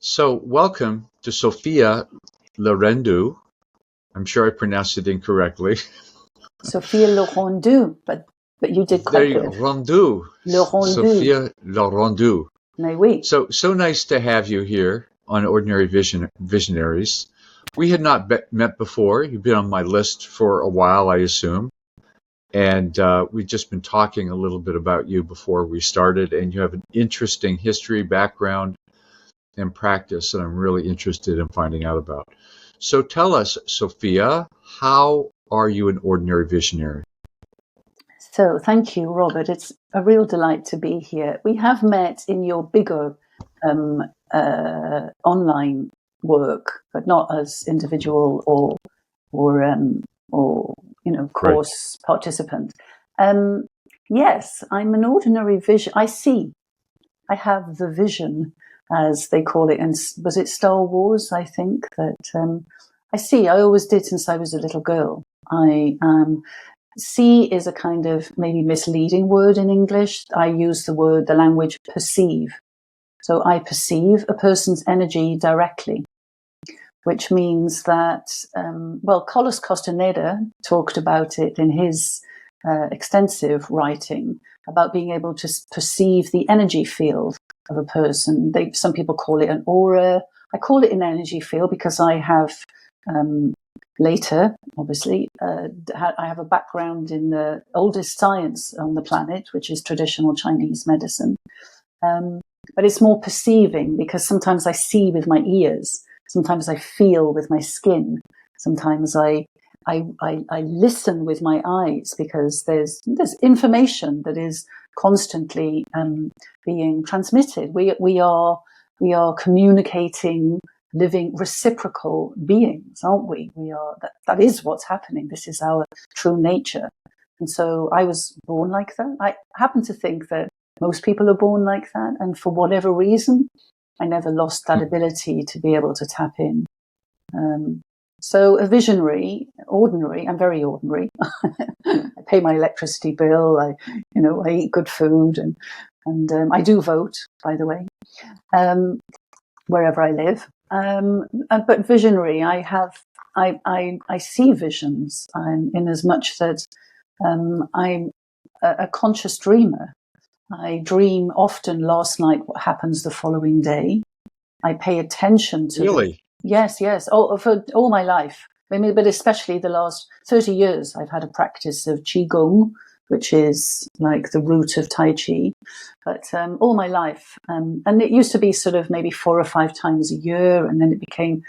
So, welcome to Sophia Le Rendu. I'm sure I pronounced it incorrectly. Sophia Le Rendu, but you did There quite you go, good. Rendu. Le Rendu. Sophia Le Rendu. Mais oui. So nice to have you here on Ordinary Visionaries. We had not met before. You've been on my list for a while, I assume. And we've just been talking a little bit about you before we started. And you have an interesting history, background, and practice that I'm really interested in finding out about. So tell us, Sophia, how are you an ordinary visionary? So thank you, Robert. It's a real delight to be here. We have met in your bigger online work, but not as individual or course participant. Yes, I'm an ordinary vision. I have the vision, as they call it, and was it Star Wars? I think that I always did since I was a little girl. See is a kind of maybe misleading word in English. I use the language perceive. So I perceive a person's energy directly, which means that, Carlos Castaneda talked about it in his extensive writing about being able to perceive the energy field of a person. Some people call it an aura. I call it an energy field because I have later, obviously, I have a background in the oldest science on the planet, which is traditional Chinese medicine. But it's more perceiving because sometimes I see with my ears, sometimes I feel with my skin, sometimes I listen with my eyes because there's information that is constantly being transmitted. We are communicating, living reciprocal beings, aren't we? We are. That is what's happening. This is our true nature. And so I was born like that. I happen to think that most people are born like that, and for whatever reason, I never lost that ability to be able to tap in. So a visionary, ordinary. I'm very ordinary. I pay my electricity bill. I eat good food, and I do vote, by the way, wherever I live. But visionary, I see visions in as much that I'm a conscious dreamer. I dream often last night what happens the following day. I pay attention to Really? Yes. For all my life. I mean, but especially the last 30 years, I've had a practice of qigong, which is like the root of Tai Chi. But all my life, and it used to be sort of maybe 4 or 5 times a year, and then it became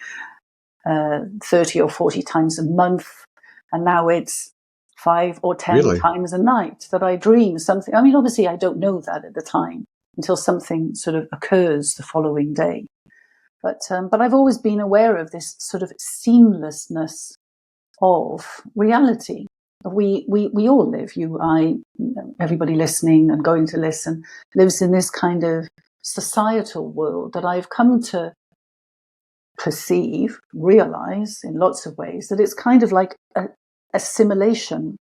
30 or 40 times a month, and now it's 5 or 10 times a night that I dream something. I mean, obviously, I don't know that at the time until something sort of occurs the following day. But I've always been aware of this sort of seamlessness of reality. We all live, you, I, everybody listening and going to listen, lives in this kind of societal world that I've come to perceive, realize in lots of ways that it's kind of like a simulation,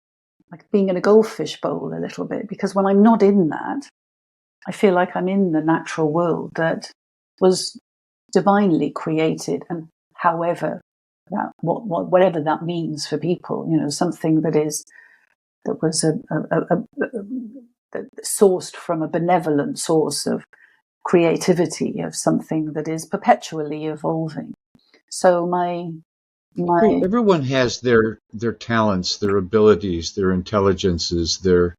like being in a goldfish bowl a little bit, because when I'm not in that, I feel like I'm in the natural world that was divinely created, and however that whatever that means for people, something that was sourced from a benevolent source of creativity, of something that is perpetually evolving. So everyone has their talents, their abilities, their intelligences, their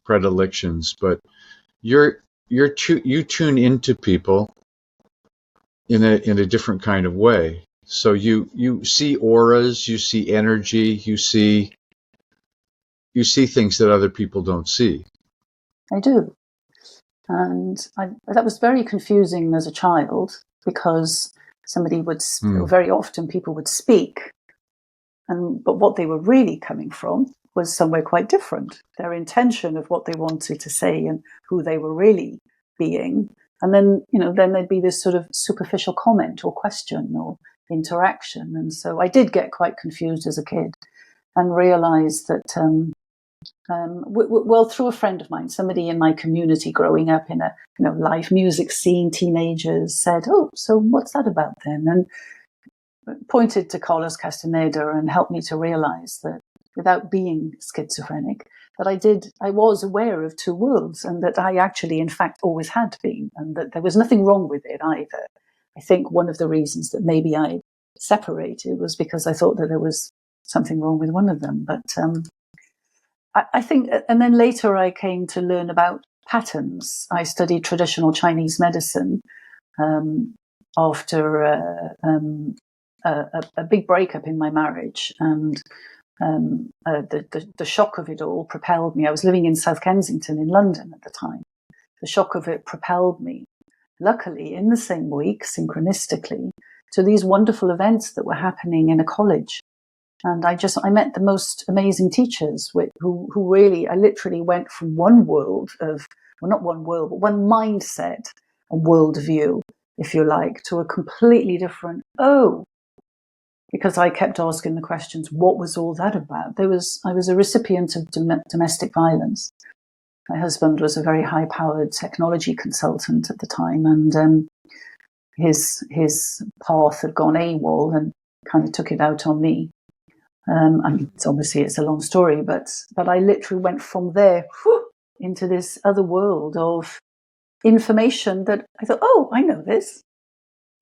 predilections, but you tune into people in a different kind of way. So you see auras, you see energy, you see things that other people don't see. I do. And that was very confusing as a child, because somebody would, very often people would speak, but what they were really coming from was somewhere quite different. Their intention of what they wanted to say and who they were really being. And then, then there'd be this sort of superficial comment or question or interaction. And so I did get quite confused as a kid and realized that Well, through a friend of mine, somebody in my community growing up in a live music scene, teenagers said, "Oh, so what's that about then?" And pointed to Carlos Castaneda and helped me to realize that without being schizophrenic, that I was aware of two worlds, and that I actually, in fact, always had been, and that there was nothing wrong with it either. I think one of the reasons that maybe I separated was because I thought that there was something wrong with one of them. But I think, and then later I came to learn about patterns. I studied traditional Chinese medicine after a big breakup in my marriage, and the shock of it all propelled me. I was living in South Kensington in London at the time. The shock of it propelled me, luckily, in the same week, synchronistically, to these wonderful events that were happening in a college. And I met the most amazing teachers who really, I literally went from one world of, well, not one world, but one mindset and worldview, if you like, to a completely different, because I kept asking the questions, what was all that about? I was a recipient of domestic violence. My husband was a very high-powered technology consultant at the time, and his path had gone AWOL and kind of took it out on me. It's a long story, but I literally went from there into this other world of information that I thought, I know this.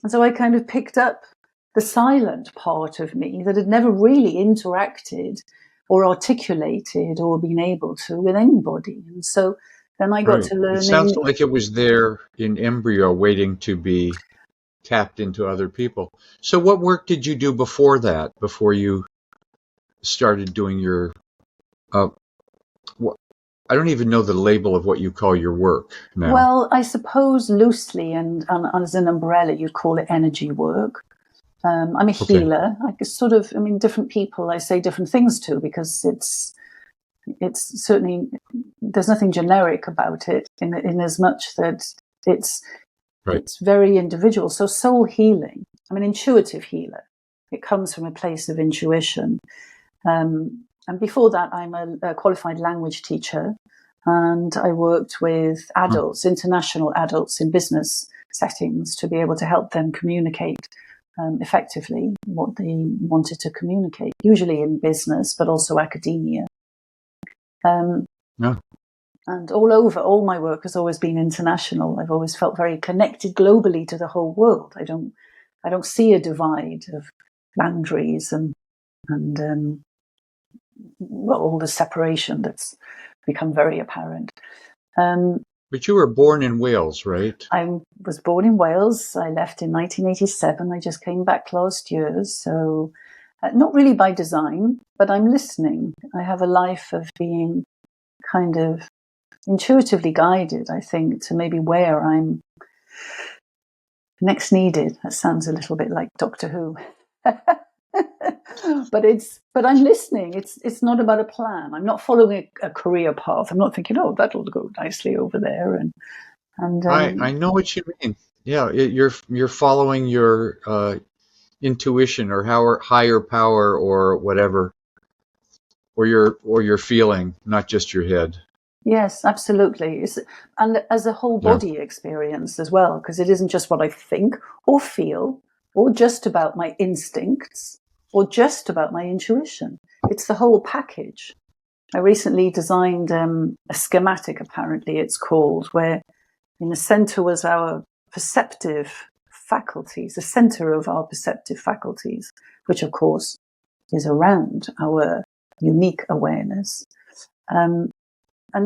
And so I kind of picked up the silent part of me that had never really interacted or articulated or been able to with anybody. And so then I got to learning. It sounds like it was there in embryo waiting to be tapped into other people. So what work did you do before that, before you started doing your, I don't even know the label of what you call your work now. Well, I suppose loosely and as an umbrella, you'd call it energy work. I'm a healer. Different people I say different things to, because it's certainly, there's nothing generic about it in as much that it's very individual. So soul healing, I'm an intuitive healer. It comes from a place of intuition. And before that, I'm a qualified language teacher, and I worked with adults, international adults in business settings, to be able to help them communicate effectively what they wanted to communicate, usually in business, but also academia. And all my work has always been international. I've always felt very connected globally to the whole world. I don't see a divide of boundaries and all the separation that's become very apparent. But you were born in Wales, right? I was born in Wales. I left in 1987. I just came back last year. So not really by design, but I'm listening. I have a life of being kind of intuitively guided, I think, to maybe where I'm next needed. That sounds a little bit like Doctor Who. but I'm listening. It's not about a plan. I'm not following a career path. I'm not thinking, that'll go nicely over there. And I know what you mean. Yeah, you're following your intuition or higher power or whatever, or your feeling, not just your head. Yes, absolutely. And as a whole body experience as well, because it isn't just what I think or feel, or just about my instincts, or just about my intuition. It's the whole package. I recently designed a schematic, apparently it's called, where in the center was our perceptive faculties, the center of our perceptive faculties, which of course is around our unique awareness. And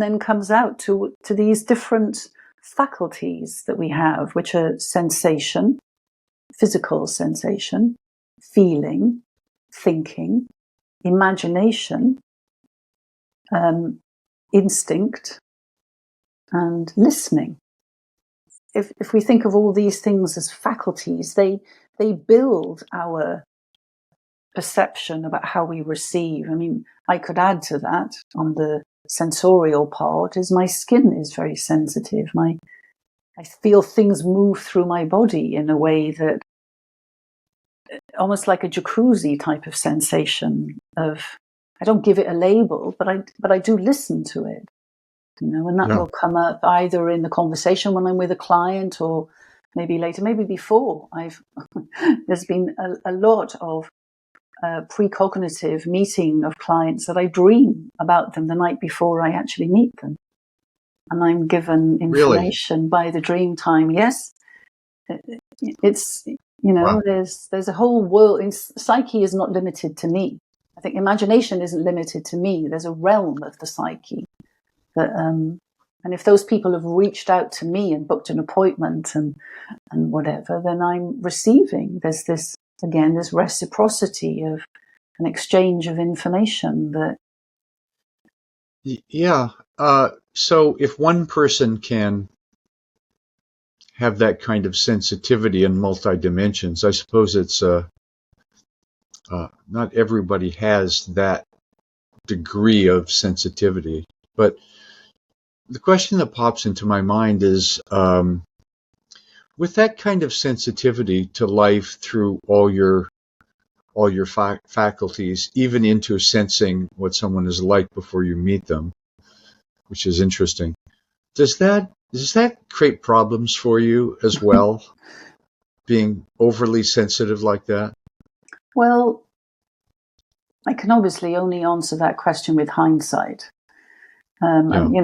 then comes out to these different faculties that we have, which are sensation, physical sensation, feeling, thinking, imagination, instinct, and listening. If we think of all these things as faculties, they build our perception about how we receive. I mean, I could add to that on the sensorial part is my skin is very sensitive. I feel things move through my body in a way that almost like a jacuzzi type of sensation of I don't give it a label, but I do listen to it, and that will come up either in the conversation when I'm with a client, or maybe later, maybe before. There's been a lot of precognitive meeting of clients that I dream about them the night before I actually meet them, and I'm given information by the dream time. Yes, it's Wow. there's a whole world. Psyche is not limited to me. I think imagination isn't limited to me. There's a realm of the psyche that, and if those people have reached out to me and booked an appointment and whatever, then I'm receiving. There's this reciprocity of an exchange of information that. Yeah. So if one person can have that kind of sensitivity in multi-dimensions, I suppose it's not everybody has that degree of sensitivity. But the question that pops into my mind is, with that kind of sensitivity to life through all your faculties, even into sensing what someone is like before you meet them, which is interesting. Does that create problems for you as well, being overly sensitive like that? Well, I can obviously only answer that question with hindsight, and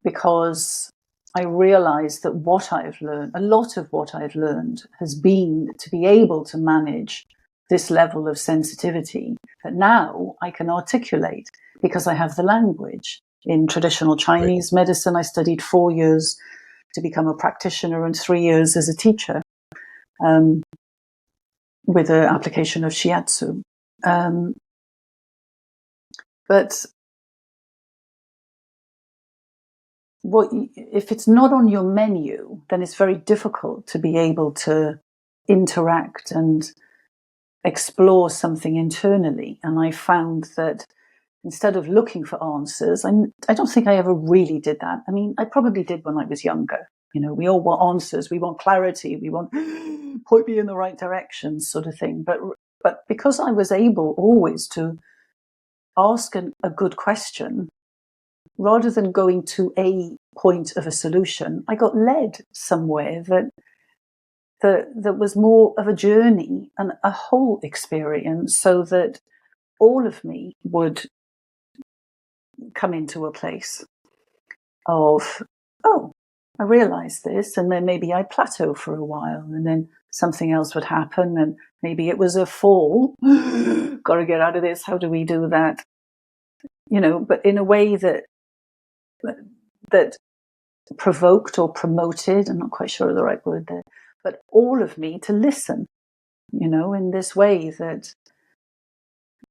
because I realize that what I've learned, a lot of what I've learned, has been to be able to manage this level of sensitivity that now I can articulate because I have the language. In traditional Chinese medicine, I studied 4 years to become a practitioner and 3 years as a teacher, with the application of Jyutsu. But if it's not on your menu, then it's very difficult to be able to interact and explore something internally. And I found that instead of looking for answers, I don't think I ever really did that. I mean, I probably did when I was younger. We all want answers. We want clarity. We want point me in the right direction, sort of thing. But because I was able always to ask a good question, rather than going to a point of a solution, I got led somewhere that was more of a journey and a whole experience, so that all of me would come into a place of, oh, I realized this, and then maybe I'd plateau for a while, and then something else would happen, and maybe it was a fall. Got to get out of this. How do we do that? But in a way that provoked or promoted, I'm not quite sure of the right word there, but all of me to listen, in this way that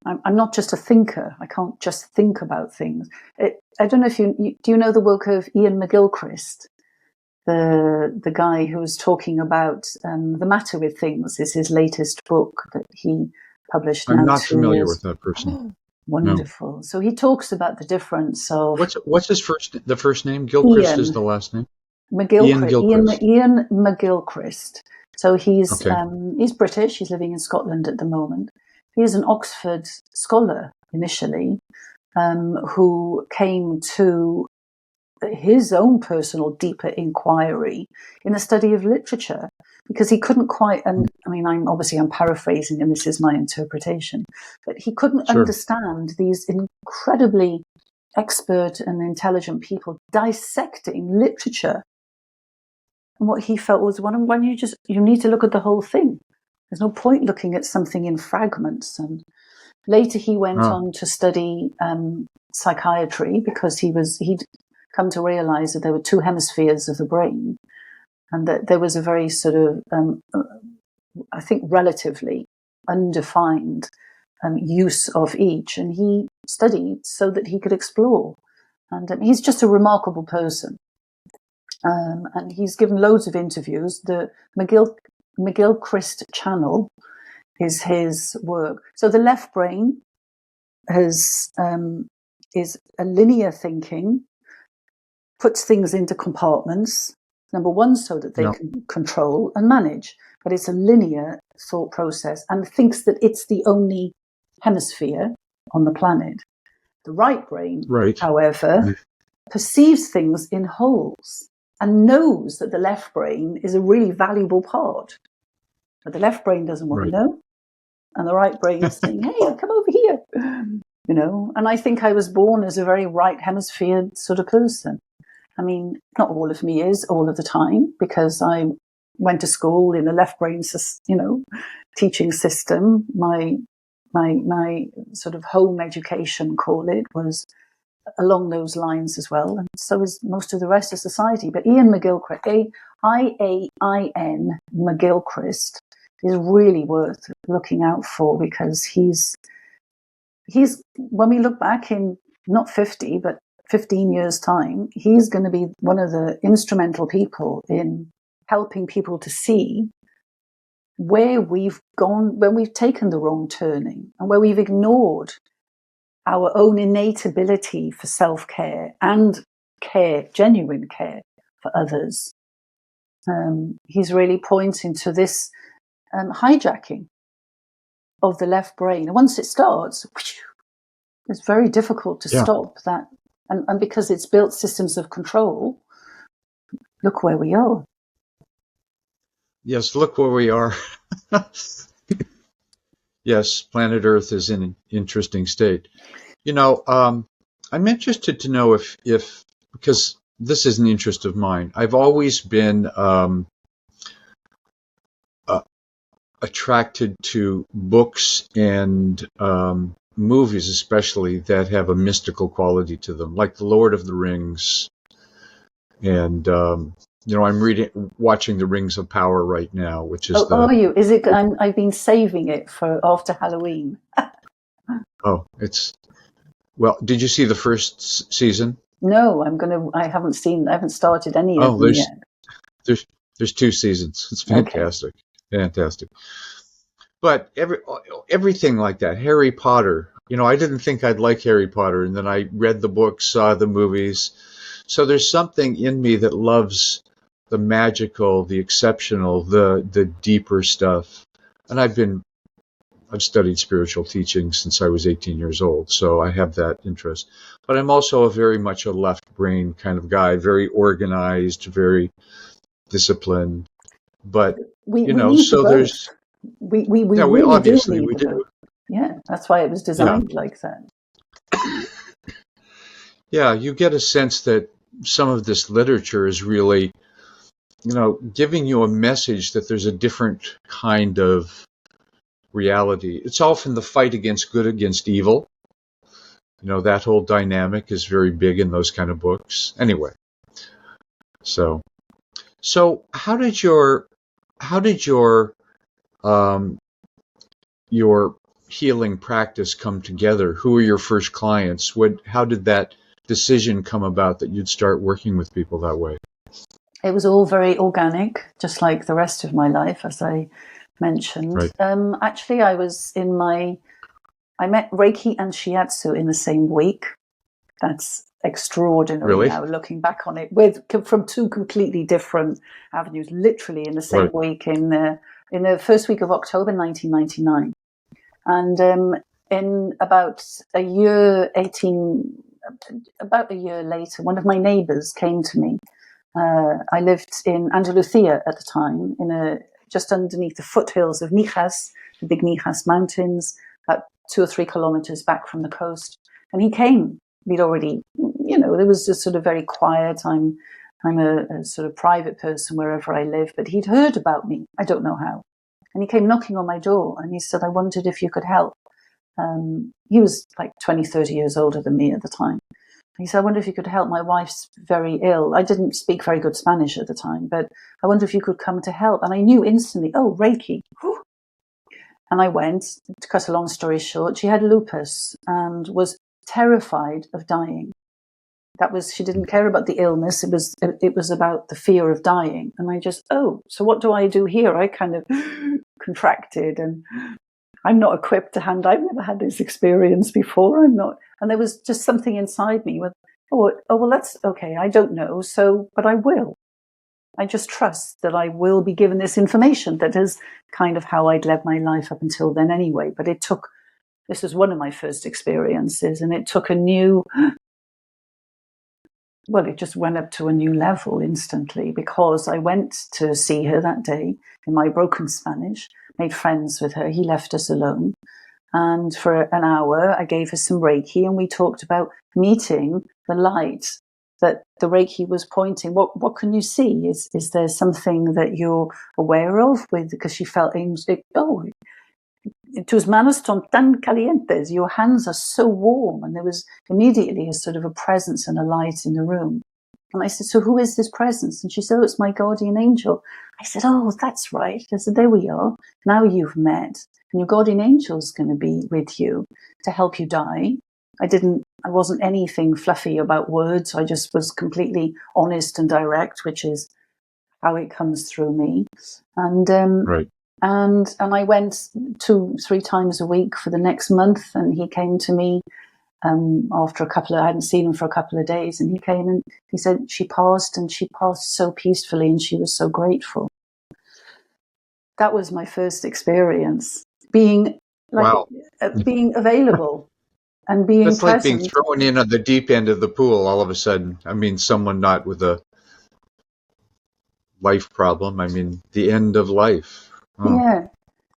I'm not just a thinker. I can't just think about things. I don't know if do you know the work of Ian McGilchrist, the guy who was talking about The Matter with Things is his latest book that he published now. I'm not 2 familiar years. with that person. Wonderful. No. So he talks about the difference of what's the first name? Gilchrist is the last name. McGilchrist. Ian Gilchrist. Ian McGilchrist. So he's British. He's living in Scotland at the moment. He is an Oxford scholar initially, who came to his own personal deeper inquiry in the study of literature, because he couldn't quite, and I mean, I'm paraphrasing and this is my interpretation, but he couldn't understand these incredibly expert and intelligent people dissecting literature. And what he felt was, when you need to look at the whole thing. There's no point looking at something in fragments. And later he went on to study psychiatry, because he'd come to realize that there were 2 hemispheres of the brain, and that there was a very sort of, I think, relatively undefined use of each. And he studied so that he could explore. And he's just a remarkable person. And he's given loads of interviews. The McGilchrist channel is his work. So the left brain is a linear thinking, puts things into compartments, number one, so that they can control and manage. But it's a linear thought process, and thinks that it's the only hemisphere on the planet. The right brain, Right. however, perceives things in wholes and knows that the left brain is a really valuable part. But the left brain doesn't want to Right. know. And the right brain is saying, hey, come over here. And I think I was born as a very right hemisphere sort of person. I mean, not all of me is all of the time, because I went to school in a left brain, teaching system. My sort of home education, call it, was along those lines as well, and so is most of the rest of society. But Ian McGilchrist, Iain McGilchrist, is really worth looking out for, because he's when we look back in not 50 but 15 years time, he's going to be one of the instrumental people in helping people to see where we've gone, when we've taken the wrong turning, and where we've ignored our own innate ability for self-care and care, genuine care for others. He's really pointing to this hijacking of the left brain. And once it starts, it's very difficult to stop that. And because it's built systems of control, look where we are. Yes, look where we are. Yes, planet Earth is in an interesting state. I'm interested to know if because this is an interest of mine, I've always been attracted to books and movies, especially, that have a mystical quality to them, like The Lord of the Rings. And I'm watching The Rings of Power right now, which is are you? Is it? I've been saving it for after Halloween. Well, did you see the first season? No, I haven't started any of them yet. There's 2 seasons. It's fantastic. Okay. Fantastic. But everything like that, Harry Potter, I didn't think I'd like Harry Potter, and then I read the books, saw the movies. So there's something in me that loves the magical, the exceptional, the deeper stuff. And I've studied spiritual teaching since I was 18 years old, so I have that interest. But I'm also very much a left brain kind of guy, very organized, very disciplined. But we need so both. there's we we obviously do. Both. Yeah, that's why it was designed like that. Yeah, you get a sense that some of this literature is really, giving you a message that there's a different kind of reality. It's often the fight against good against evil. That whole dynamic is very big in those kind of books. Anyway, so how did your healing practice come together? Who were your first clients? How did that decision come about that you'd start working with people that way? It was all very organic, just like the rest of my life, as I mentioned. Right. Actually, I met Reiki and Jyutsu in the same week. That's extraordinary. Really? Now, looking back on it, from 2 completely different avenues, literally in the same week, in the first week of October 1999. And in about a year later, one of my neighbours came to me. I lived in Andalusia at the time, just underneath the foothills of Mijas, the big Mijas mountains, about 2 or 3 kilometers back from the coast. And he came. We'd already, there was just sort of very quiet. I'm a sort of private person wherever I live, but he'd heard about me. I don't know how. And he came knocking on my door, and he said, I wondered if you could help. He was like 20, 30 years older than me at the time. He said, I wonder if you could help. My wife's very ill. I didn't speak very good Spanish at the time, but I wonder if you could come to help. And I knew instantly, Reiki. And I went. To cut a long story short, she had lupus and was terrified of dying. She didn't care about the illness. It was about the fear of dying. And I just, so what do I do here? I kind of contracted, and I'm not equipped to handle. I've never had this experience before. I'm not. And there was just something inside me with, well, that's okay. I don't know. But I will. I just trust that I will be given this information. That is kind of how I'd led my life up until then anyway. But it took this was one of my first experiences, and it took it just went up to a new level instantly, because I went to see her that day in my broken Spanish, made friends with her. He left us alone. And for an hour, I gave her some Reiki, and we talked about meeting the light that the Reiki was pointing. What can you see? Is there something that you're aware of? Because she felt, tus manos son tan calientes. Your hands are so warm. And there was immediately a sort of a presence and a light in the room. And I said, so who is this presence? And she said, oh, it's my guardian angel. I said, oh, that's right. I said, there we are. Now you've met. And your guardian angel is going to be with you to help you die. I wasn't anything fluffy about words. I just was completely honest and direct, which is how it comes through me. And, Right. and I went 2-3 times a week for the next month, and he came to me after I hadn't seen him for a couple of days, and he came and he said she passed, and she passed so peacefully, and she was so grateful. That was my first experience, being Wow. being available and being That's like being present. thrown in on the deep end of the pool all of a sudden. I mean, someone not with a life problem. I mean, the end of life. Oh. Yeah.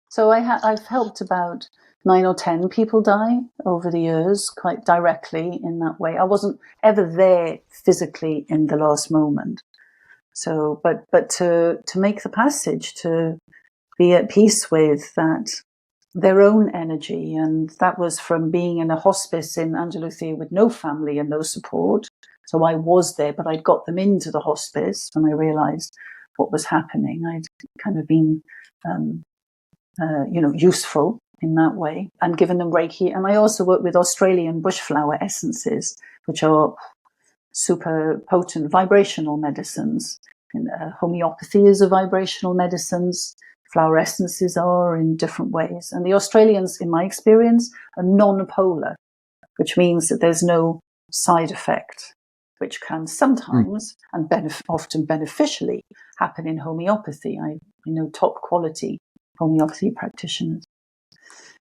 So I've helped about 9 or 10 people die over the years, quite directly in that way. I wasn't ever there physically in the last moment. So, but to make the passage, to be at peace with that, their own energy. And that was from being in a hospice in Andalusia with no family and no support. So I was there, but I'd got them into the hospice when I realized what was happening. I'd kind of been, useful in that way, and given them Reiki. And I also work with Australian bushflower essences, which are super potent vibrational medicines. And, homeopathy is a vibrational medicines. Flower essences are in different ways. And the Australians, in my experience, are non-polar, which means that there's no side effect, which can sometimes and often beneficially happen in homeopathy. I know top quality homeopathy practitioners.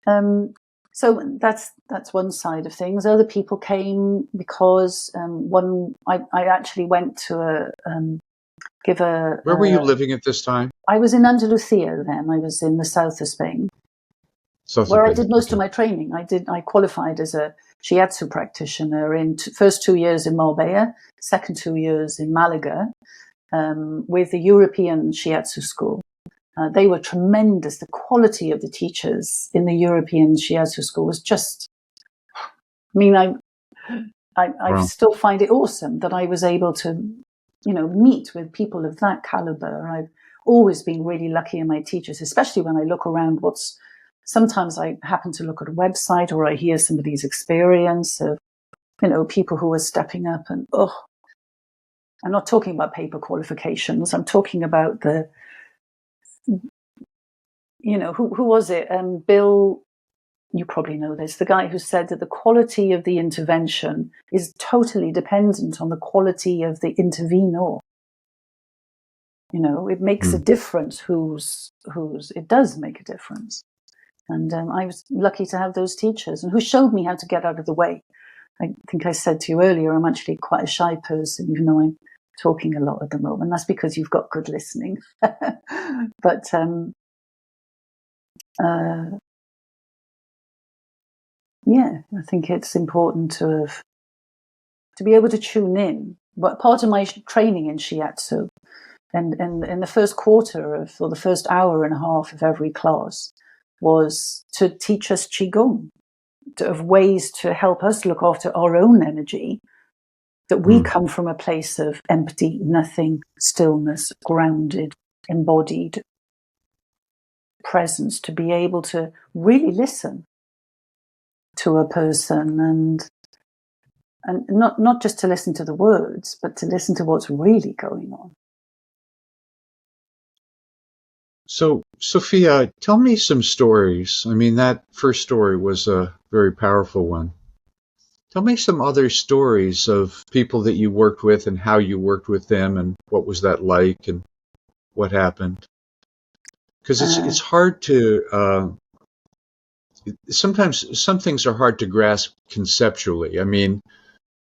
So that's one side of things. Other people came because I actually went to Where were you living at this time? I was in Andalusia then. I was in the south of Spain, where I did most of my training. I qualified as a Jyutsu practitioner in first 2 years in Marbella, second 2 years in Malaga, with the European Shiatsu school. They were tremendous. The quality of the teachers in the European Shiatsu school was just, I still find it awesome that I was able to, meet with people of that caliber. I've always been really lucky in my teachers, especially when I look around sometimes I happen to look at a website or I hear somebody's experience of, people who are stepping up and, I'm not talking about paper qualifications. I'm talking about who was it? Bill, you probably know this, the guy who said that the quality of the intervention is totally dependent on the quality of the intervenor. It makes a difference it does make a difference. And I was lucky to have those teachers and who showed me how to get out of the way. I think I said to you earlier, I'm actually quite a shy person, even though I'm talking a lot at the moment. That's because you've got good listening. But I think it's important to be able to tune in. But part of my training in Shiatsu, and in the first quarter or the first hour and a half of every class, was to teach us qigong, of ways to help us look after our own energy, that we come from a place of empty, nothing, stillness, grounded, embodied presence, to be able to really listen to a person and not just to listen to the words, but to listen to what's really going on. So, Sophia, tell me some stories. I mean, that first story was a very powerful one. Tell me some other stories of people that you worked with and how you worked with them and what was that like and what happened. Because it's hard to sometimes some things are hard to grasp conceptually. I mean,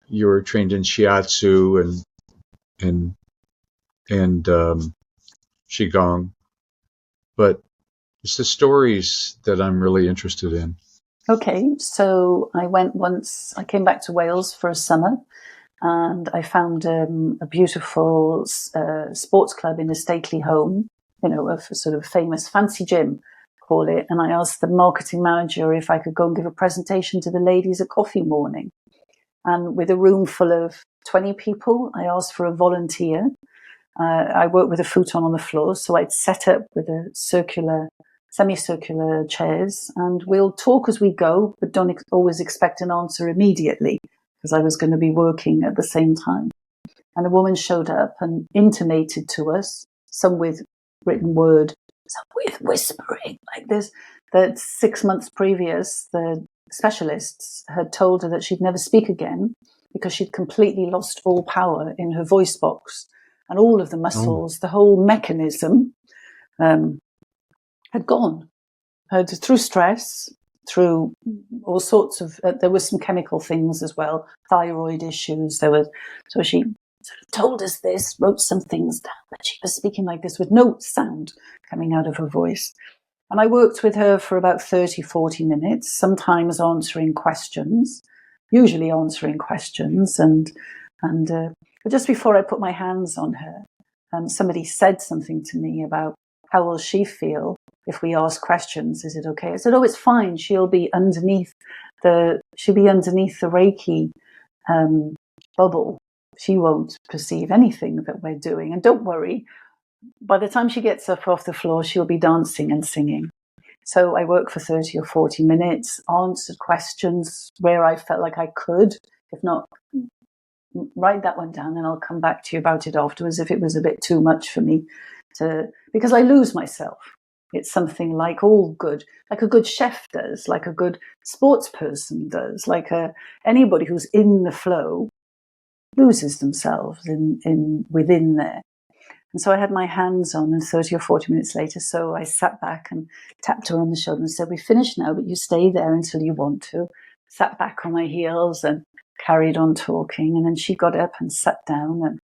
you're trained in shiatsu and qigong, but it's the stories that I'm really interested in. Okay, so I came back to Wales for a summer, and I found a beautiful sports club in a stately home, a sort of famous fancy gym, call it. And I asked the marketing manager if I could go and give a presentation to the ladies at coffee morning. And with a room full of 20 people, I asked for a volunteer. I worked with a futon on the floor, so I'd set up with a semicircular chairs, and we'll talk as we go, but don't always expect an answer immediately, because I was going to be working at the same time. And a woman showed up and intimated to us, some with written word, some with whispering, like this, that 6 months previous, the specialists had told her that she'd never speak again because she'd completely lost all power in her voice box, and all of the muscles, the whole mechanism had gone. Through stress, through all sorts of, there were some chemical things as well, thyroid issues. So she sort of told us this, wrote some things down, that she was speaking like this with no sound coming out of her voice. And I worked with her for about 30, 40 minutes, sometimes answering questions, usually answering questions. But just before I put my hands on her, somebody said something to me about how will she feel if we ask questions. Is it okay? I said, oh, it's fine. She'll be underneath the Reiki bubble. She won't perceive anything that we're doing. And don't worry, by the time she gets up off the floor, she'll be dancing and singing. So I worked for 30 or 40 minutes, answered questions where I felt like I could. If not, write that one down and I'll come back to you about it afterwards if it was a bit too much for me because I lose myself. It's something like a good chef does, like a good sports person does, like anybody who's in the flow loses themselves within there. And so I had my hands on, and 30 or 40 minutes later, so I sat back and tapped her on the shoulder and said, we've finished now, but you stay there until you want to. Sat back on my heels and carried on talking. And then she got up and sat down, and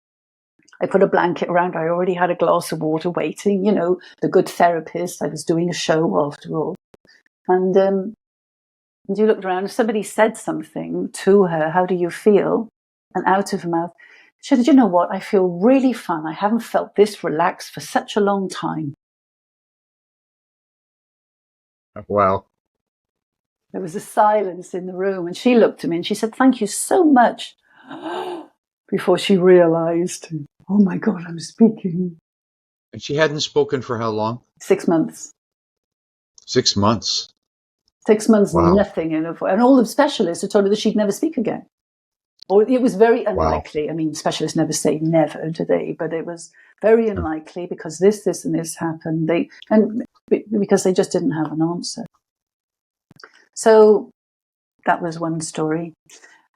I put a blanket around. I already had a glass of water waiting, the good therapist. I was doing a show after all. And you looked around, somebody said something to her, how do you feel? And out of her mouth, she said, you know what? I feel really fun. I haven't felt this relaxed for such a long time. Wow. There was a silence in the room, and she looked at me and she said, thank you so much. Before she realized, oh my God, I'm speaking. And she hadn't spoken for how long? 6 months. 6 months. 6 months, wow. Nothing. And all the specialists had told her that she'd never speak again. Or it was very unlikely. Wow. I mean, specialists never say never, do they? But it was very unlikely because this, and this happened. Because they just didn't have an answer. So that was one story.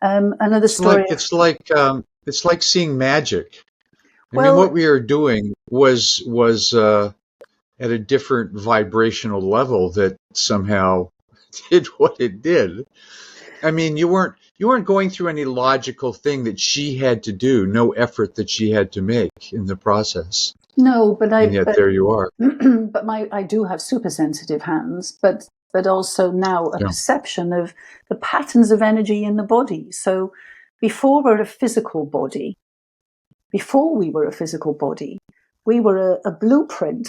Another story. It's like seeing magic. I mean, what we were doing was at a different vibrational level that somehow did what it did. I mean, you weren't going through any logical thing that she had to do, no effort that she had to make in the process. No, but there you are. But I do have super sensitive hands, but also now a perception of the patterns of energy in the body. So before we were a physical body, we were a blueprint.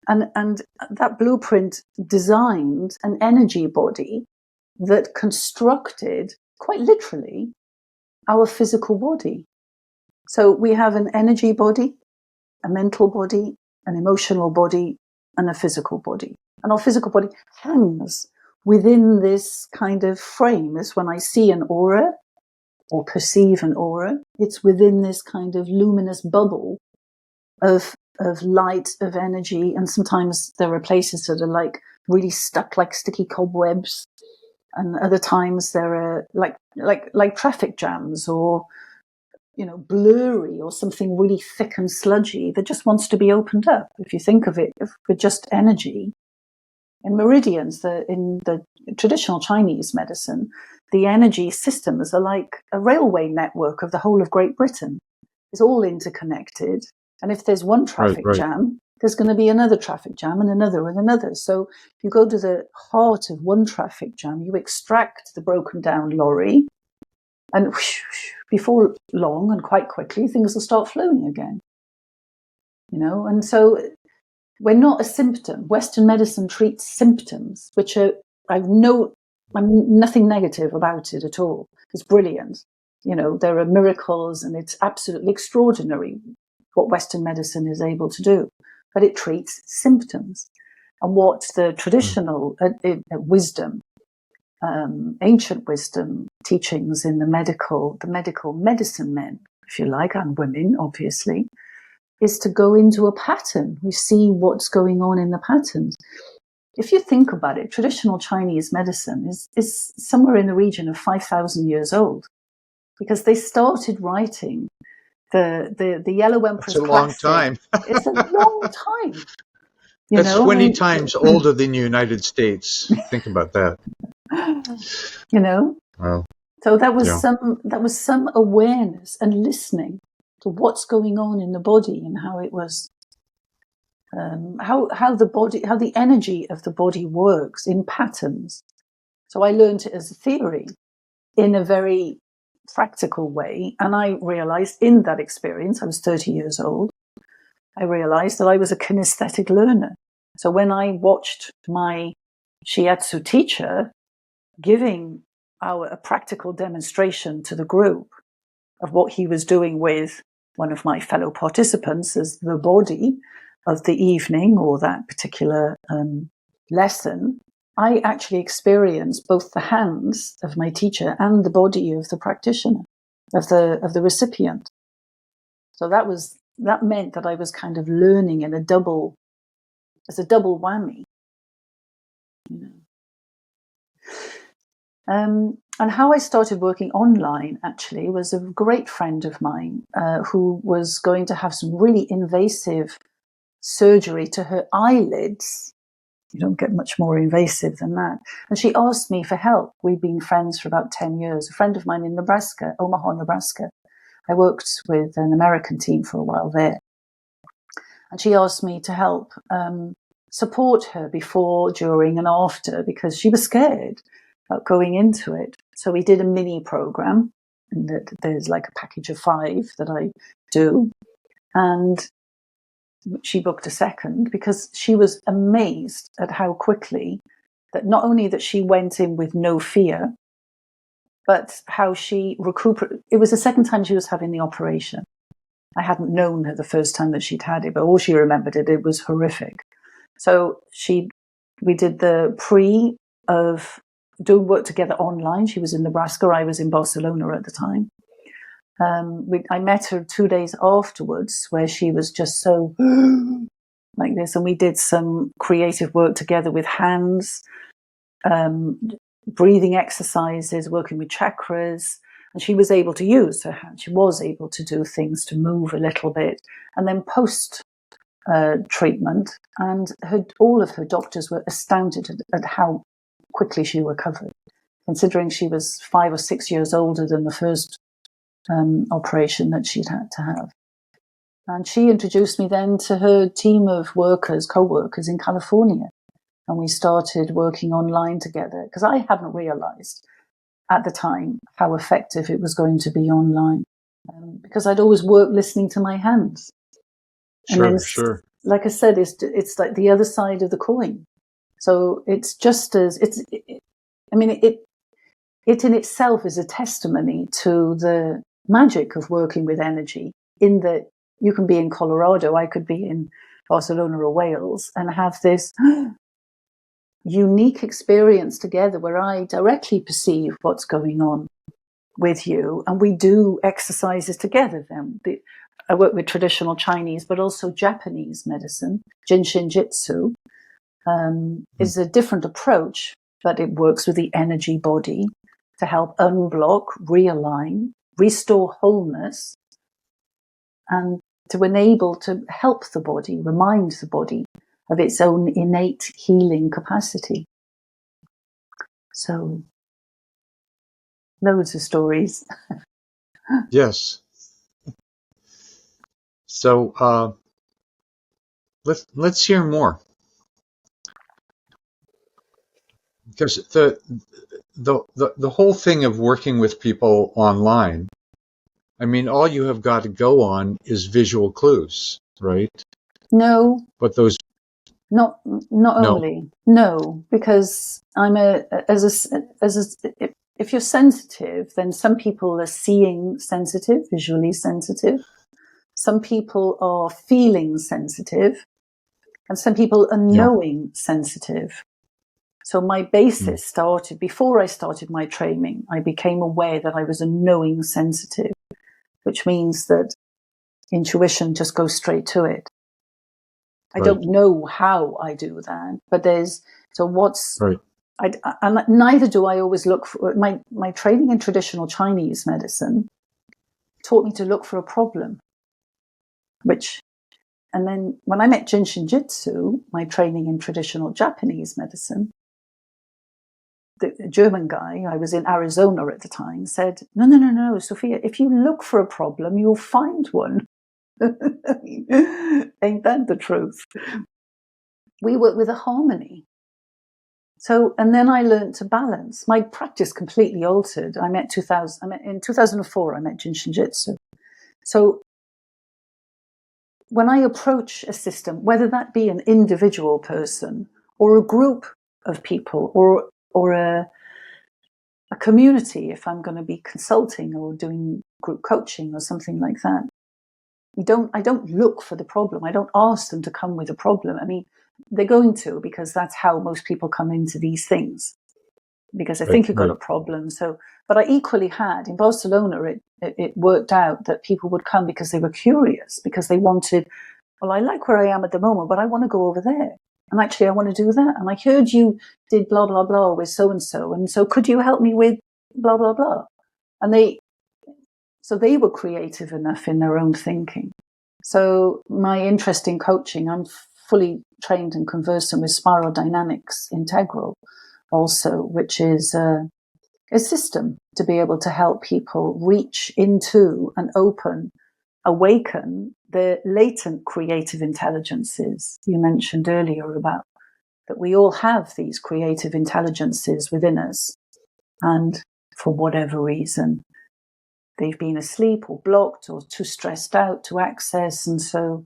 And that blueprint designed an energy body that constructed, quite literally, our physical body. So we have an energy body, a mental body, an emotional body, and a physical body. And our physical body hangs within this kind of frame. It's when I see an aura or perceive an aura, it's within this kind of luminous bubble of light, of energy. And sometimes there are places that are like really stuck like sticky cobwebs. And other times there are like traffic jams or, blurry or something really thick and sludgy that just wants to be opened up. If you think of it with just energy, In meridians, in the traditional Chinese medicine, the energy systems are like a railway network of the whole of Great Britain. It's all interconnected. And if there's one traffic jam, there's going to be another traffic jam and another and another. So you go to the heart of one traffic jam, you extract the broken down lorry, and before long and quite quickly, things will start flowing again. And so we're not a symptom. Western medicine treats symptoms, which are, I'm nothing negative about it at all. It's brilliant. There are miracles, and it's absolutely extraordinary what Western medicine is able to do. But it treats symptoms. And what the traditional wisdom, ancient wisdom teachings in the medical medicine men, if you like, and women, obviously, is to go into a pattern. We see what's going on in the patterns. If you think about it, traditional Chinese medicine is somewhere in the region of 5,000 years old, because they started writing the Yellow Emperor's Classic. It's a long time. It's a long time. That's 20 times older than the United States. Think about that. Wow. So that was some awareness and listening to what's going on in the body and how it was, how the energy of the body works in patterns. So I learned it as a theory in a very practical way, and I realized in that experience, I was 30 years old, I realized that I was a kinesthetic learner. So when I watched my Shiatsu teacher giving a practical demonstration to the group of what he was doing with one of my fellow participants as the body of the evening or that particular lesson, I actually experienced both the hands of my teacher and the body of the practitioner, of the recipient. So that meant that I was kind of learning as a double whammy. And how I started working online actually was a great friend of mine who was going to have some really invasive surgery to her eyelids. You don't get much more invasive than that. And she asked me for help. We've been friends for about 10 years. A friend of mine in Nebraska, Omaha, Nebraska. I worked with an American team for a while there. And she asked me to help support her before, during, and after, because she was scared about going into it. So we did a mini program, and there's like a package of 5 that I do. And she booked a second because she was amazed at how quickly that not only that she went in with no fear, but how she recuperated. It was the second time she was having the operation. I hadn't known her the first time that she'd had it, but all she remembered it was horrific. So we did the pre of doing work together online. She was in Nebraska. I was in Barcelona at the time. I met her 2 days afterwards where she was just so like this. And we did some creative work together with hands, breathing exercises, working with chakras. And she was able to use her hands. She was able to do things to move a little bit. And then post treatment, and all of her doctors were astounded at how quickly she recovered, considering she was 5 or 6 years older than the first operation that she'd had to have. And she introduced me then to her team of co-workers in California. And we started working online together because I hadn't realized at the time how effective it was going to be online, because I'd always worked listening to my hands. Sure. Like I said, it's like the other side of the coin. So it's just as it in itself is a testimony to the magic of working with energy, in that you can be in Colorado, I could be in Barcelona or Wales, and have this unique experience together where I directly perceive what's going on with you, and we do exercises together then. I work with traditional Chinese, but also Japanese medicine. Shin Jyutsu is a different approach, but it works with the energy body to help unblock, realign, restore wholeness, and to enable to help the body, remind the body of its own innate healing capacity. So, loads of stories. Yes. So let's hear more, because the whole thing of working with people online, I mean, all you have got to go on is visual clues, right? No, But those not no, only. No, because if you're sensitive, then some people are seeing sensitive, visually sensitive. Some people are feeling sensitive, and some people are yeah, knowing sensitive. So my basis started before I started my training. I became aware that I was a knowing sensitive, which means that intuition just goes straight to it. I right, don't know how I do that, but right, neither do I always look for my training in traditional Chinese medicine taught me to look for a problem, and then when I met Jyutsu, my training in traditional Japanese medicine, the German guy, I was in Arizona at the time, said, no, Sophia, if you look for a problem, you'll find one. Ain't that the truth? We work with a harmony. So, and then I learned to balance. My practice completely altered. In 2004, I met Jyutsu. So when I approach a system, whether that be an individual person or a group of people or a community, if I'm going to be consulting or doing group coaching or something like that, I don't look for the problem. I don't ask them to come with a problem. I mean, they're going to, because that's how most people come into these things, because I think you've got right, a problem. So, but I equally had in Barcelona, it worked out that people would come because they were curious, because they wanted, well, I like where I am at the moment, but I want to go over there. And actually, I want to do that. And I heard you did blah, blah, blah with so-and-so. And so could you help me with blah, blah, blah? And they were creative enough in their own thinking. So my interest in coaching, I'm fully trained and conversant with spiral dynamics integral also, which is a system to be able to help people reach into and awaken the latent creative intelligences you mentioned earlier, about that we all have these creative intelligences within us, and for whatever reason they've been asleep or blocked or too stressed out to access. And so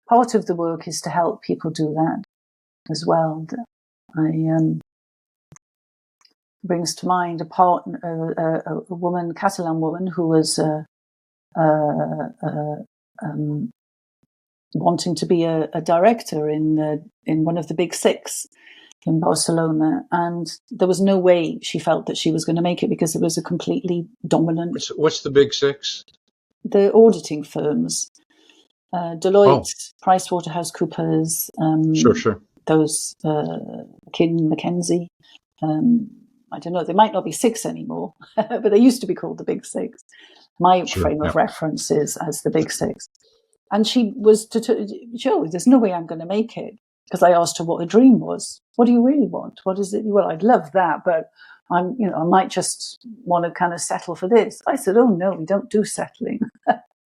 part of the work is to help people do that as well. Brings to mind a woman, Catalan woman, who was wanting to be a director in one of the big six in Barcelona, and there was no way she felt that she was going to make it, because it was a completely dominant. What's the big six? The auditing firms, Deloitte, Oh, PricewaterhouseCoopers, sure. those McKinsey. I don't know, they might not be six anymore, but they used to be called the Big Six. My Sure, frame yeah. of reference is as the Big Six. And she was, Joe, there's no way I'm going to make it. Because I asked her what her dream was. What do you really want? What is it? Well, I'd love that, but I might just want to kind of settle for this. I said, oh no, we don't do settling.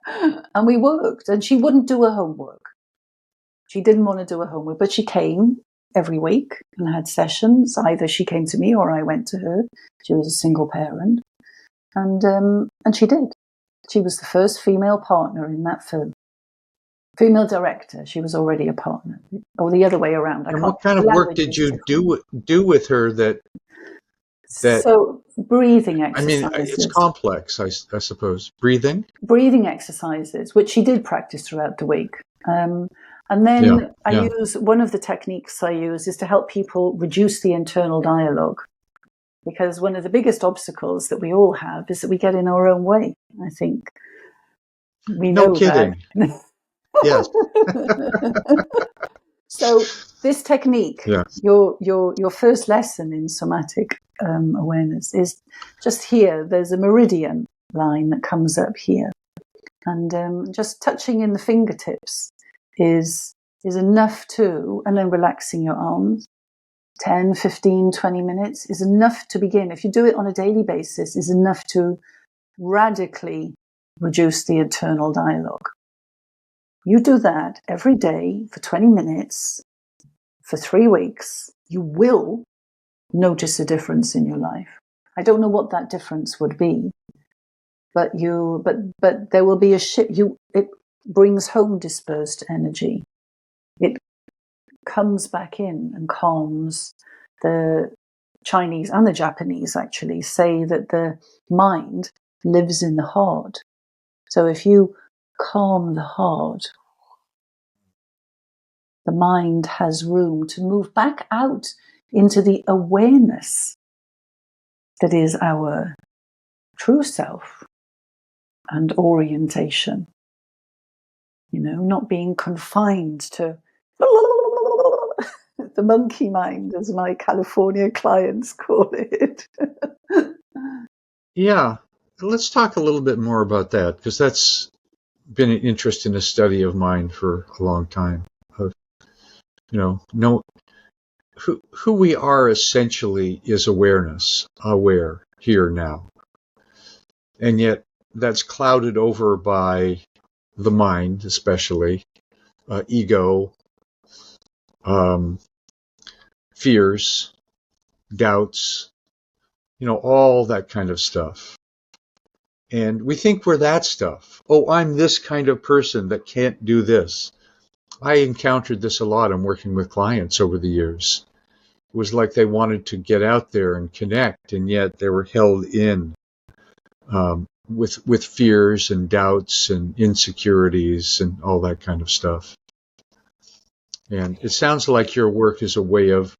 And we worked, and she wouldn't do her homework. She didn't want to do her homework, but she came every week and had sessions. Either she came to me or I went to her. She was a single parent, and she did. She was the first female partner in that firm. Female director. She was already a partner, or the other way around. And what kind of work did you do with her that So breathing I mean, it's exercises. complex, I suppose. Breathing? Breathing exercises, which she did practice throughout the week. And Yeah, then yeah. one of the techniques I use is to help people reduce the internal dialogue. Because one of the biggest obstacles that we all have is that we get in our own way. I think we No know that. kidding. Yes. So this technique, Yes. your first lesson in somatic awareness is just here. There's a meridian line that comes up here, and just touching in the fingertips is is enough to, and then relaxing your arms, 10, 15, 20 minutes is enough to begin. If you do it on a daily basis, is enough to radically reduce the internal dialogue. You do that every day for 20 minutes for 3 weeks, you will notice a difference in your life. I don't know what that difference would be, but there will be a shift. It brings home dispersed energy. It comes back in and calms. The Chinese and the Japanese actually say that the mind lives in the heart. So if you calm the heart, the mind has room to move back out into the awareness that is our true self and orientation. Not being confined to the monkey mind, as my California clients call it. Yeah, let's talk a little bit more about that, because that's been an interest in a study of mine for a long time. Of who we are essentially is awareness, aware, here, now. And yet that's clouded over by the mind, especially, ego, fears, doubts, all that kind of stuff. And we think we're that stuff. Oh, I'm this kind of person that can't do this. I encountered this a lot. I'm working with clients over the years. It was like they wanted to get out there and connect, and yet they were held in with fears and doubts and insecurities and all that kind of stuff. And it sounds like your work is a way of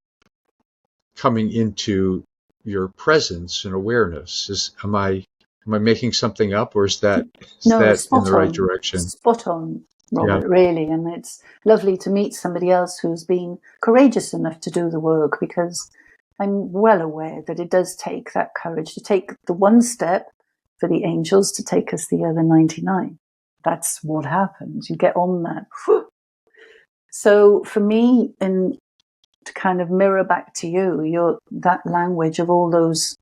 coming into your presence and awareness. Am I making something up, or is that in the right direction? Spot on, Robert, really. And it's lovely to meet somebody else who's been courageous enough to do the work, because I'm well aware that it does take that courage to take the one step for the angels to take us the other 99. That's what happens. You get on that. So for me, and to kind of mirror back to you, that language of all those,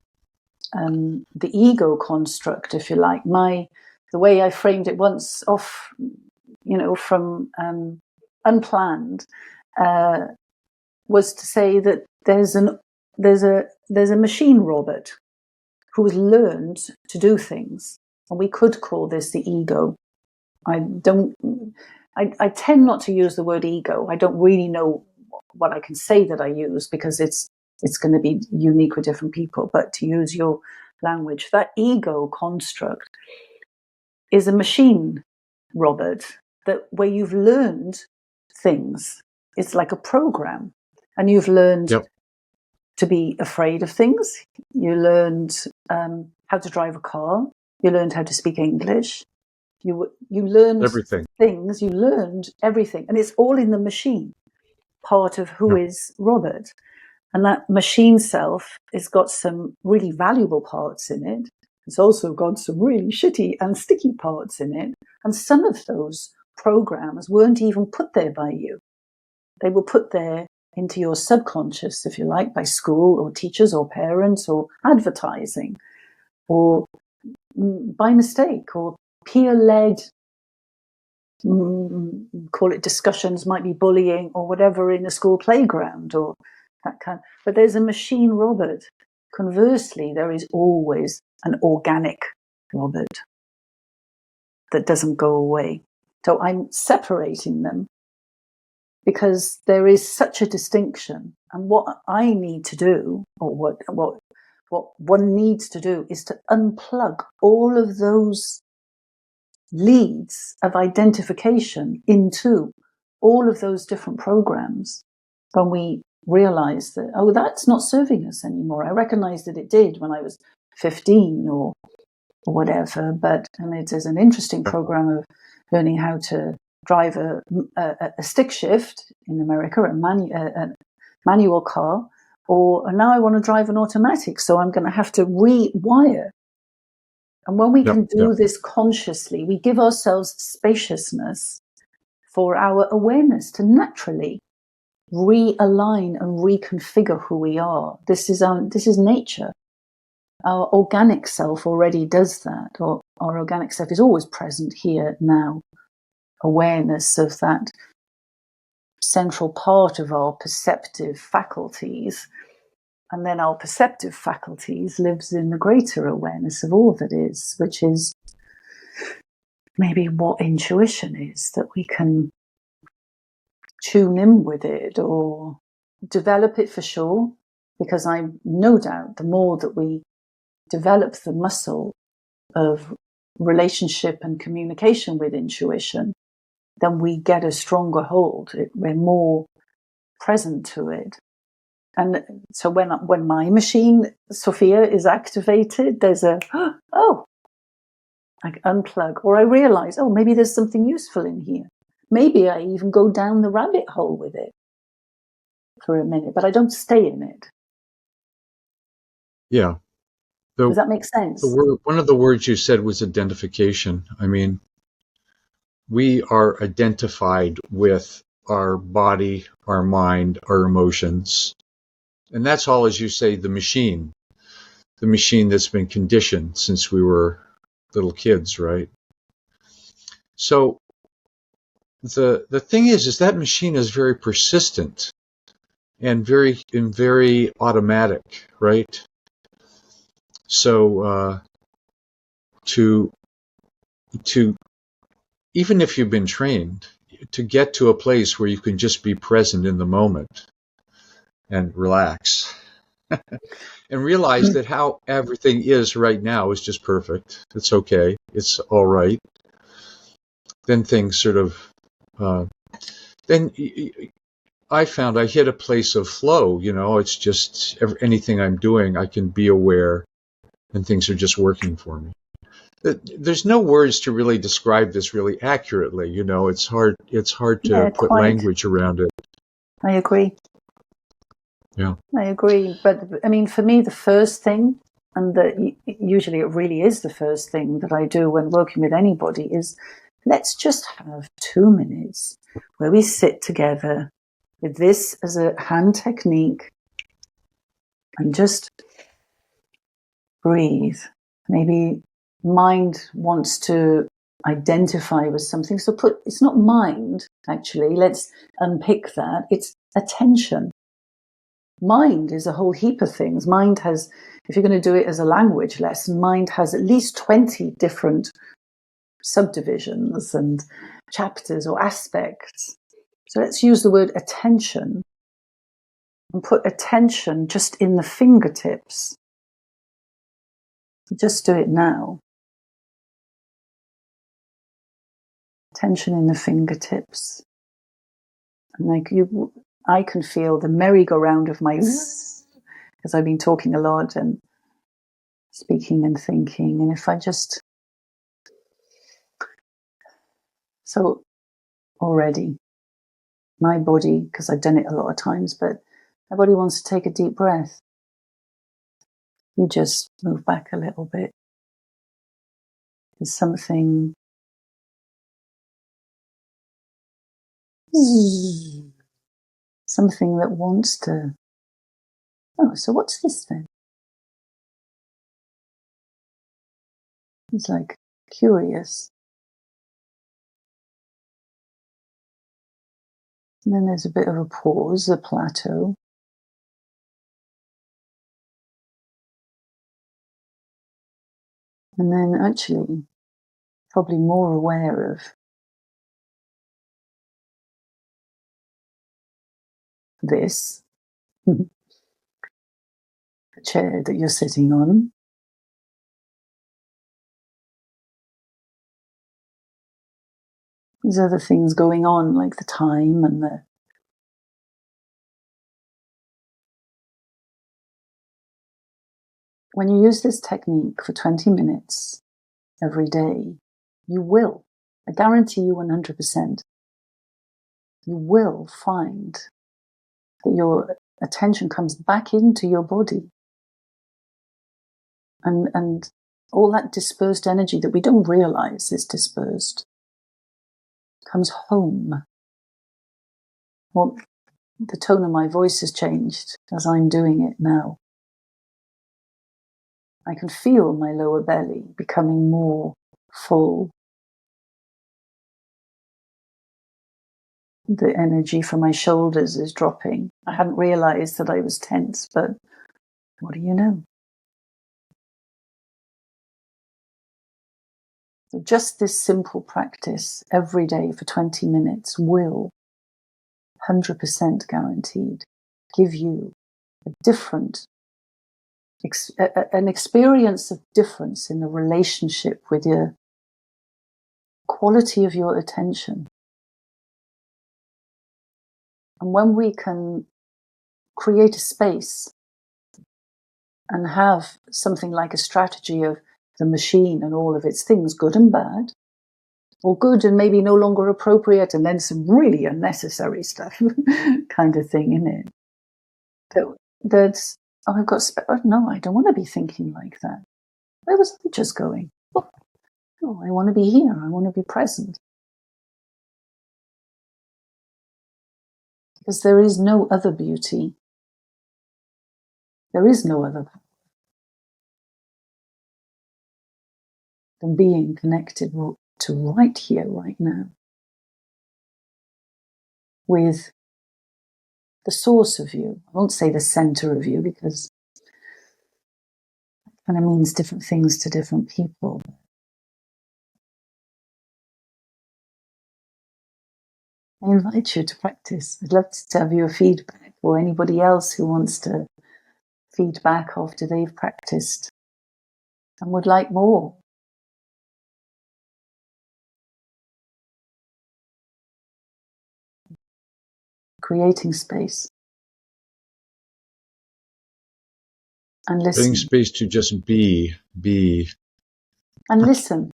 the ego construct, if you like, the way I framed it once off, from unplanned, was to say that there's a machine robot who's learned to do things, and we could call this the ego. I tend not to use the word ego. I don't really know what I can say that I use, because it's going to be unique with different people. But to use your language, that ego construct is a machine, Robert, where you've learned things. It's like a program, and you've learned to be afraid of things. You learned how to drive a car. You learned how to speak English. You learned everything. Things. You learned everything, and it's all in the machine. Part of who is Robert, and that machine self has got some really valuable parts in it. It's also got some really shitty and sticky parts in it, and some of those programs weren't even put there by you. They were put there into your subconscious, if you like, by school or teachers or parents or advertising, or by mistake, or peer-led, call it discussions, might be bullying or whatever in a school playground or that kind. But there's a machine Robert. Conversely, there is always an organic Robert that doesn't go away. So I'm separating them because there is such a distinction. And what I need to do, or what one needs to do, is to unplug all of those leads of identification into all of those different programs. When we realize that, oh, that's not serving us anymore. I recognized that it did when I was 15 or whatever, and it is an interesting program of learning how to drive a stick shift in America, a manual car, or now I want to drive an automatic, so I'm going to have to rewire. And when we can do this consciously, we give ourselves spaciousness for our awareness to naturally realign and reconfigure who we are. This is nature. Our organic self already does that, or our organic self is always present here now. Awareness of that central part of our perceptive faculties. And then our perceptive faculties lives in the greater awareness of all that is, which is maybe what intuition is, that we can tune in with it or develop it for sure, because I'm no doubt the more that we develop the muscle of relationship and communication with intuition, then we get a stronger hold. We're more present to it. And so when my machine, Sophia, is activated, there's a, oh, I unplug, or I realize, oh, maybe there's something useful in here. Maybe I even go down the rabbit hole with it for a minute, but I don't stay in it. Yeah. Does that make sense? One of the words you said was identification. I mean, we are identified with our body, our mind, our emotions. And that's all, as you say, the machine that's been conditioned since we were little kids, right? So the thing is that machine is very persistent and very automatic, right? So to even if you've been trained, to get to a place where you can just be present in the moment and relax and realize that how everything is right now is just perfect. It's okay. It's all right. Then things sort of, then I found I hit a place of flow. It's just anything I'm doing, I can be aware and things are just working for me. There's no words to really describe this really accurately. It's hard to put language around it. I agree. Yeah. I agree. But I mean, for me, the first thing, and usually it really is the first thing that I do when working with anybody, is let's just have 2 minutes where we sit together with this as a hand technique and just breathe. Maybe mind wants to identify with something. So it's not mind, actually. Let's unpick that. It's attention. Mind is a whole heap of things. Mind has, if you're going to do it as a language lesson, mind has at least 20 different subdivisions and chapters or aspects. So let's use the word attention and put attention just in the fingertips. Just do it now. Attention in the fingertips. And I can feel the merry-go-round of my zzz, because I've been talking a lot and speaking and thinking. And if I just... So already, my body, because I've done it a lot of times, but my body wants to take a deep breath. You just move back a little bit. There's something... something that wants to... Oh, so what's this then? It's like curious. And then there's a bit of a pause, a plateau. And then actually, probably more aware of this, the chair that you're sitting on. There's other things going on, like the time and the... When you use this technique for 20 minutes every day, you will, I guarantee you 100%, you will find that your attention comes back into your body. And all that dispersed energy that we don't realize is dispersed comes home. Well, the tone of my voice has changed as I'm doing it now. I can feel my lower belly becoming more full. The energy from my shoulders is dropping. I hadn't realized that I was tense, but what do you know? So just this simple practice every day for 20 minutes will, 100% guaranteed, give you a different, an experience of difference in the relationship with your quality of your attention. And when we can create a space and have something like a strategy of the machine and all of its things, good and bad, or good and maybe no longer appropriate, and then some really unnecessary stuff kind of thing in it. That's, oh, I've got, no, I don't want to be thinking like that. Where was I just going? Oh, I want to be here. I want to be present. Because there is no other beauty. There is no other than being connected to right here, right now, with the source of you. I won't say the center of you, because it kind of means different things to different people. I invite you to practice. I'd love to have your feedback, or anybody else who wants to feedback after they've practiced and would like more. Creating space and listen. Getting space to just be. And listen.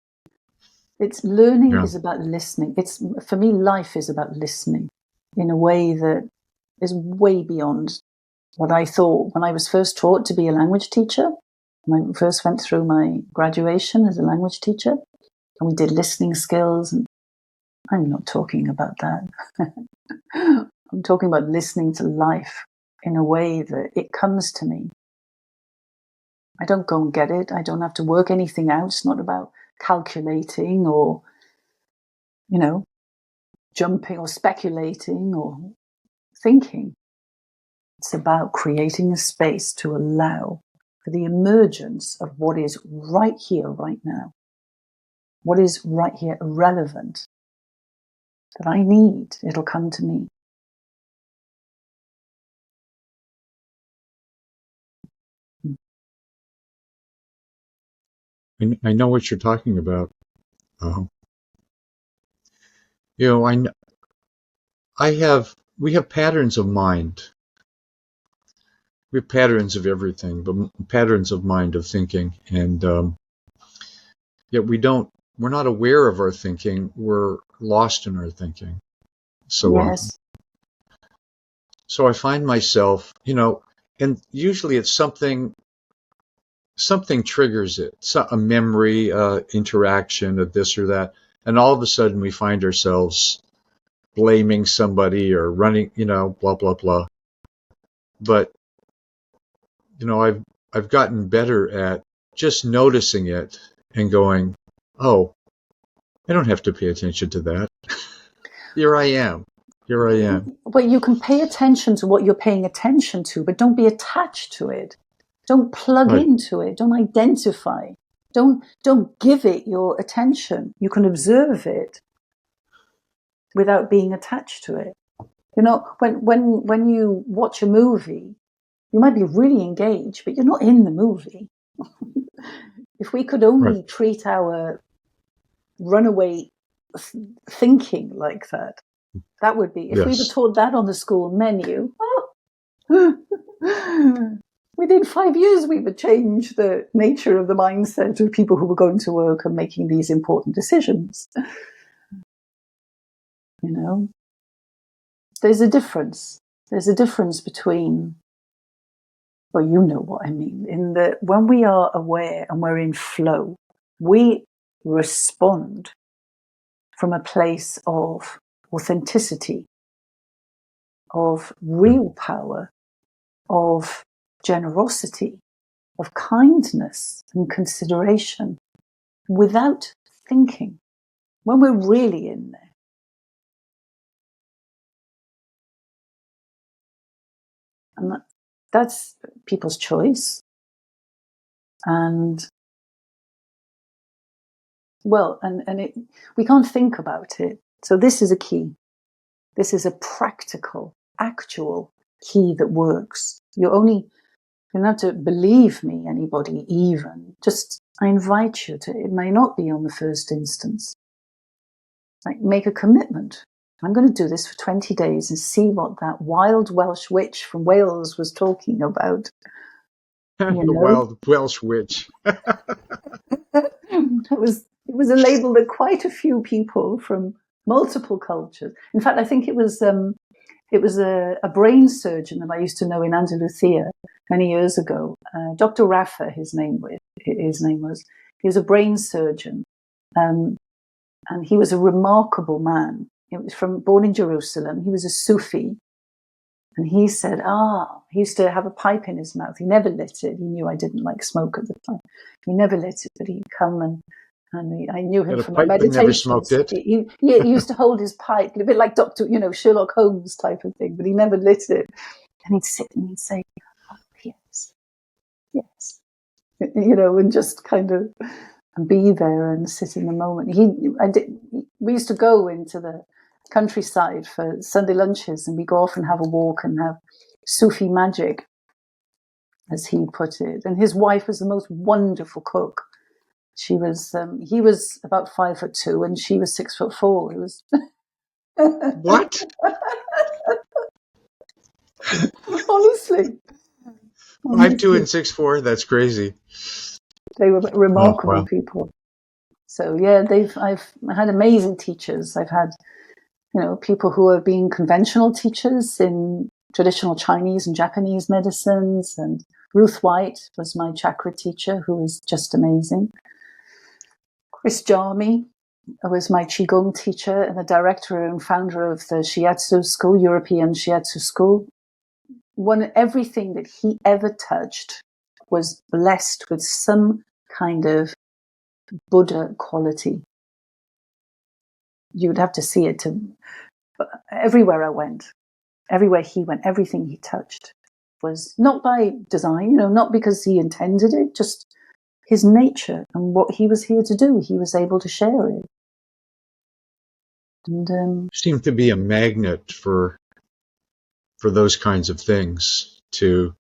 It's learning is about listening. It's, for me, life is about listening in a way that is way beyond what I thought when I was first taught to be a language teacher. When I first went through my graduation as a language teacher, and we did listening skills. And I'm not talking about that. I'm talking about listening to life in a way that it comes to me. I don't go and get it. I don't have to work anything out. It's not about calculating or, jumping or speculating or thinking. It's about creating a space to allow for the emergence of what is right here, right now. What is right here irrelevant that I need. It'll come to me. I know what you're talking about. We have patterns of mind. We have patterns of everything, but patterns of mind, of thinking. And yet we're not aware of our thinking. We're lost in our thinking so often. So I find myself, and usually it's something triggers it, a memory, interaction of this or that. And all of a sudden we find ourselves blaming somebody or running, blah, blah, blah. But, I've gotten better at just noticing it and going, oh, I don't have to pay attention to that. Here I am. But you can pay attention to what you're paying attention to, but don't be attached to it. Don't plug into it. Don't identify. Don't give it your attention. You can observe it without being attached to it. When you watch a movie, you might be really engaged, but you're not in the movie. If we could only treat our runaway thinking like that, that would be, if we were taught that on the school menu, within 5 years we would change the nature of the mindset of people who were going to work and making these important decisions. There's a difference. There's a difference between, well, you know what I mean, in that when we are aware and we're in flow, we respond from a place of authenticity, of real power, of generosity, of kindness and consideration, without thinking, when we're really in there. And that's people's choice. And well, we can't think about it. So this is a key. This is a practical, actual key that works. You don't have to believe me, anybody even. Just, I invite you to, it may not be on the first instance. Like, make a commitment. I'm going to do this for 20 days and see what that wild Welsh witch from Wales was talking about. The wild Welsh witch. It was a label that quite a few people from multiple cultures. In fact, I think it was a brain surgeon that I used to know in Andalusia many years ago. Dr. Rafa, his name was. He was a brain surgeon, and he was a remarkable man. He was born in Jerusalem. He was a Sufi. And he said, he used to have a pipe in his mouth. He never lit it. He knew I didn't like smoke at the time. He never lit it, but he'd come and I knew him from my meditations. Never smoked it. He used to hold his pipe, a bit like Dr. Sherlock Holmes type of thing, but he never lit it. And he'd sit and he'd say, "Oh, yes," and just kind of be there and sit in the moment. We used to go into the countryside for Sunday lunches, and we go off and have a walk and have Sufi magic, as he put it. And his wife was the most wonderful cook. She was, he was about 5'2", and she was 6'4". It was what? Honestly, 5'2" and 6'4". That's crazy. They were remarkable people. So yeah, I've had amazing teachers. I've had, people who have been conventional teachers in traditional Chinese and Japanese medicines. And Ruth White was my chakra teacher, who was just amazing. Chris Jarmy was my qigong teacher and the director and founder of the Shiatsu school, European Shiatsu school. Everything that he ever touched was blessed with some kind of Buddha quality. You would have to see it everywhere I went, everywhere he went, everything he touched was not by design, not because he intended it, just his nature and what he was here to do. He was able to share it. And seemed to be a magnet for those kinds of things, to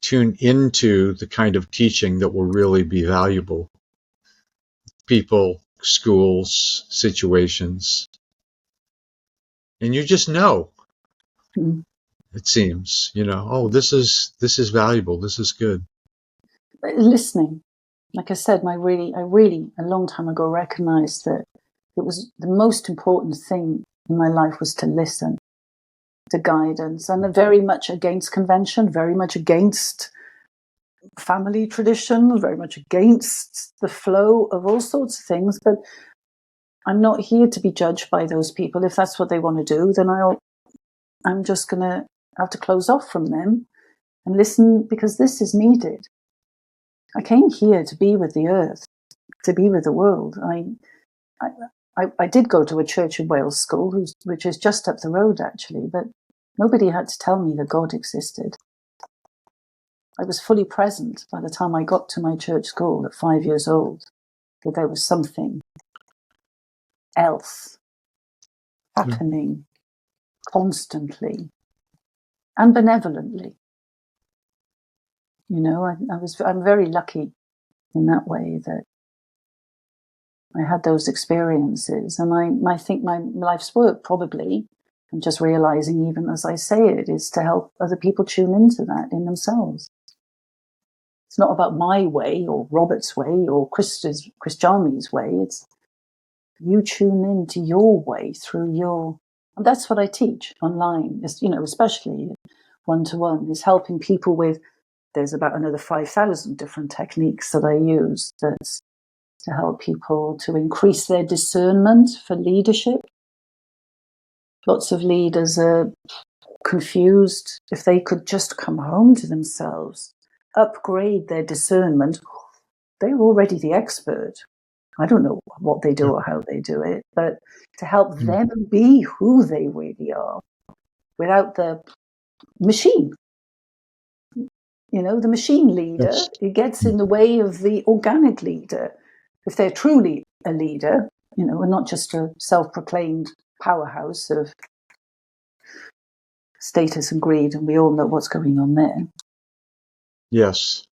tune into the kind of teaching that will really be valuable. People, schools, situations. And you just know. It seems, this is valuable, this is good. Listening. Like I said, I really, a long time ago, recognized that it was the most important thing in my life was to listen to guidance, and very much against convention, very much against family tradition, very much against the flow of all sorts of things. But I'm not here to be judged by those people. If that's what they want to do, then I'm just going to have to close off from them and listen, because this is needed. I came here to be with the earth, to be with the world. I did go to a Church in Wales school, which is just up the road, actually, but nobody had to tell me that God existed. I was fully present by the time I got to my church school at 5 years old, that there was something else happening constantly and benevolently. I'm very lucky in that way that I had those experiences. And I think my life's work, probably, I'm just realizing even as I say it, is to help other people tune into that in themselves. It's not about my way or Robert's way or Chris Jarmy's way. It's you tune into your way through your... And that's what I teach online, especially one-to-one, is helping people with... There's about another 5,000 different techniques that I use. That's to help people to increase their discernment for leadership. Lots of leaders are confused. If they could just come home to themselves, upgrade their discernment, they're already the expert. I don't know what they do or how they do it, but to help them be who they really are without the machine. You know, the machine leader, it gets in the way of the organic leader. If they're truly a leader, you know, and not just a self-proclaimed powerhouse of status and greed, and we all know what's going on there. Yes.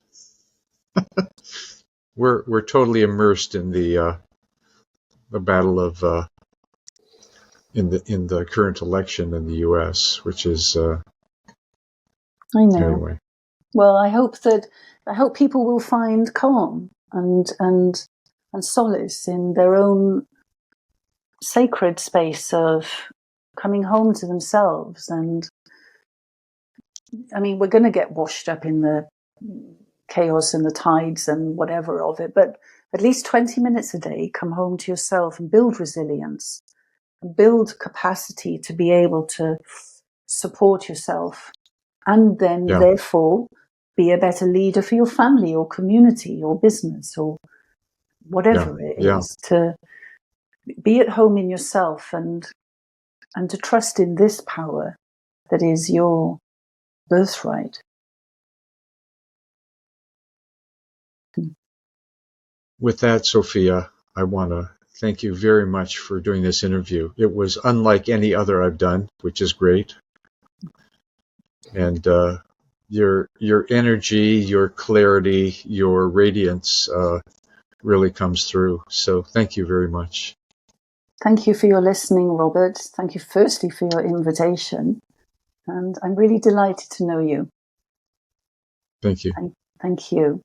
We're totally immersed in the battle of in the current election in the U.S., which is I know. Anyway. Well, I hope people will find calm and solace in their own sacred space of coming home to themselves. And I mean, we're going to get washed up in the chaos and the tides and whatever of it, but at least 20 minutes a day, come home to yourself and build resilience, and build capacity to be able to support yourself, and then therefore be a better leader for your family or community or business or whatever it is, to be at home in yourself and to trust in this power that is your birthright. With that, Sophia, I want to thank you very much for doing this interview. It was unlike any other I've done, which is great. And your energy, your clarity, your radiance really comes through. So thank you very much. Thank you for your listening, Robert. Thank you firstly for your invitation. And I'm really delighted to know you. Thank you. Thank you.